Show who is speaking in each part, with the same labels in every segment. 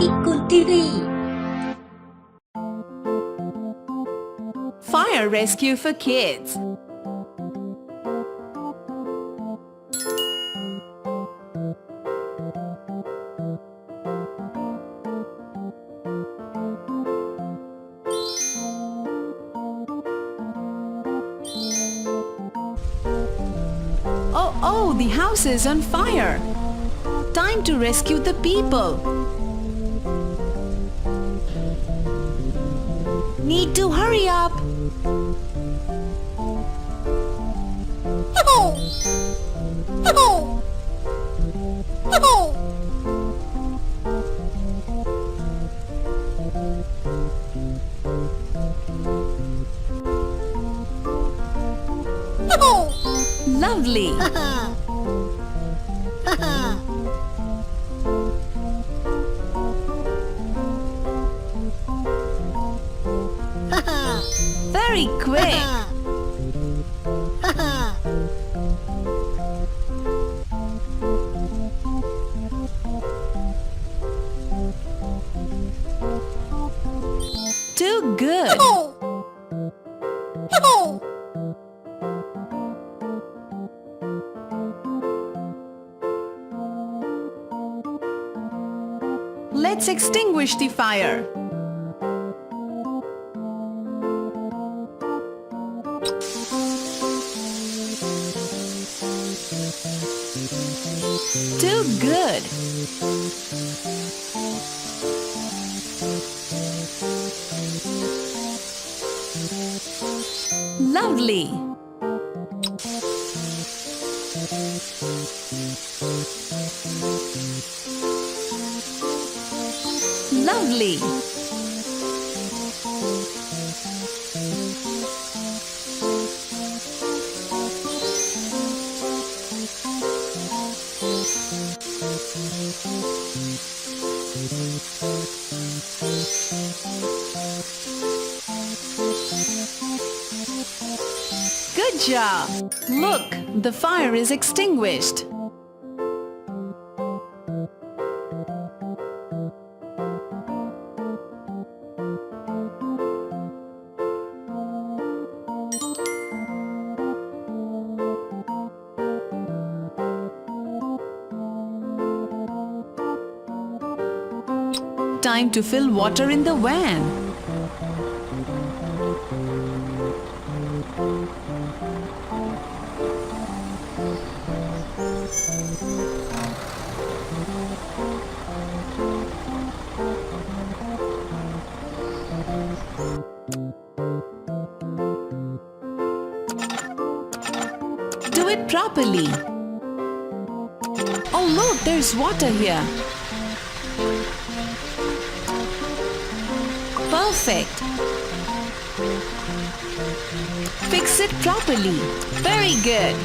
Speaker 1: Kikun TV.
Speaker 2: Fire rescue for kids. Oh, the house is on fire. Time to rescue the people. Need to hurry up. Lovely. Very quick. Too good. Let's extinguish the fire. Too good. Lovely. Lovely. Good job! Look, the fire is extinguished. Time to fill water in the van. Do it properly. Oh look, there's water here. Perfect. Fix it properly. Very good.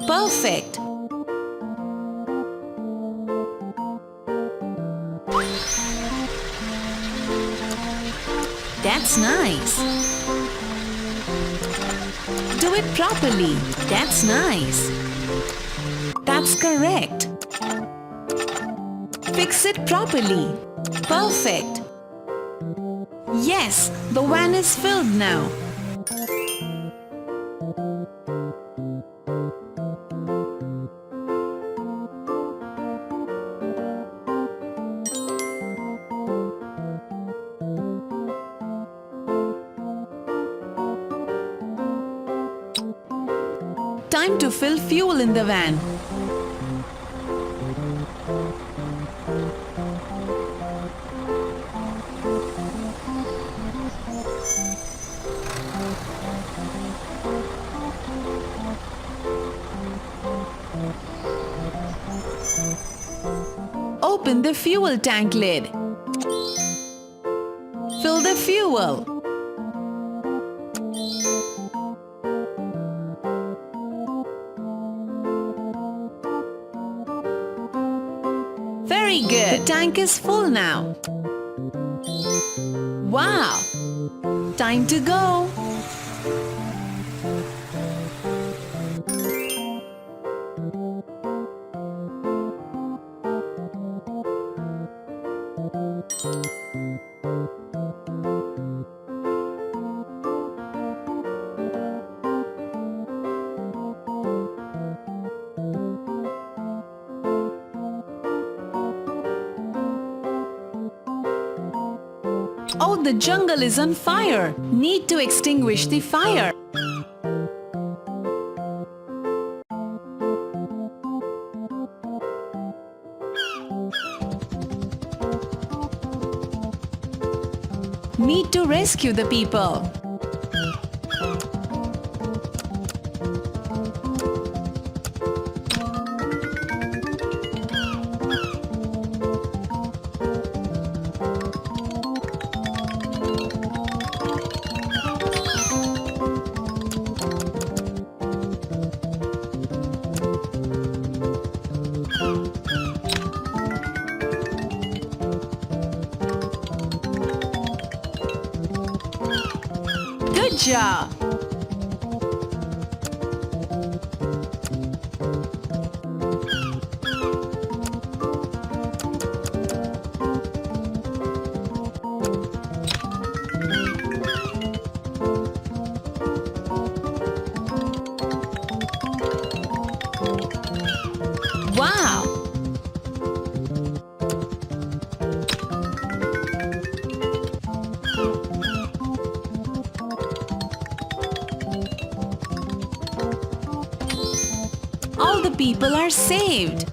Speaker 2: Perfect. That's nice. Do it properly. That's nice. That's correct. Fix it properly. Perfect. Yes, the van is filled now. Time to fill fuel in the van. Open the fuel tank lid. Fill the fuel. tank is full now. Wow! Time to go. Oh, the jungle is on fire. Need to extinguish the fire. Need to rescue the people. Good job! Wow! All the people are saved.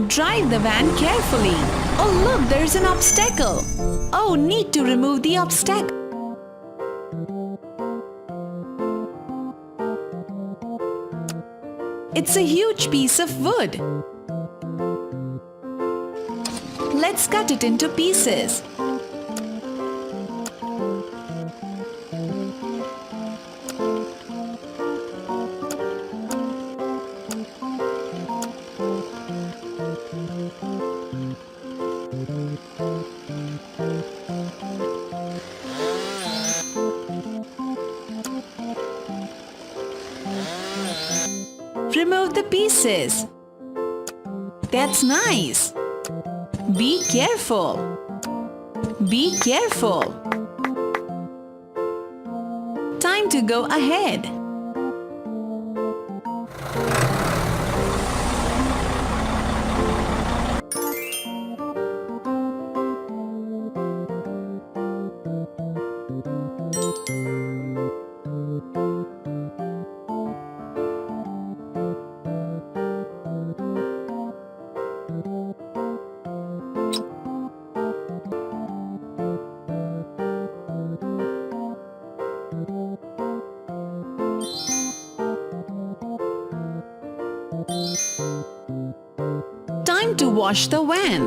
Speaker 2: Drive the van carefully. Oh look, there's an obstacle. Oh, need to remove the obstacle. It's a huge piece of wood. Let's cut it into pieces. Remove the pieces. That's nice. Be careful. Be careful. Time to go ahead. Time to wash the van.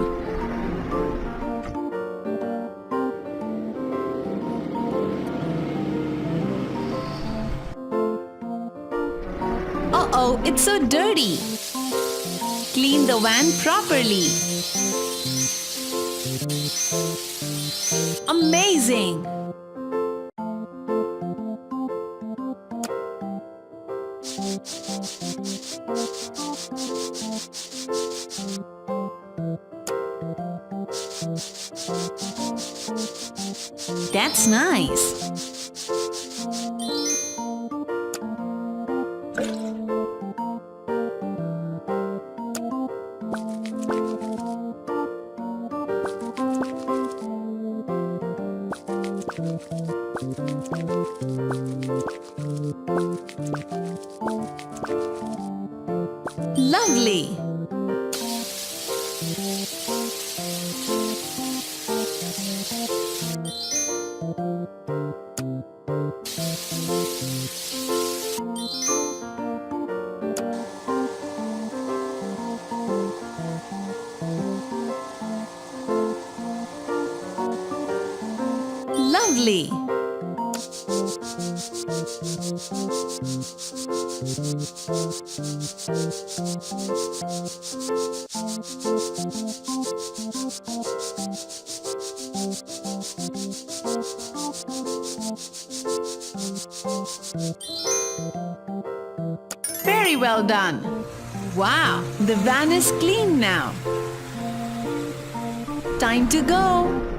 Speaker 2: Uh-oh, it's so dirty. Clean the van properly. Amazing! That's nice. Lovely. Lovely. Very well done. Wow, the van is clean now. Time to go.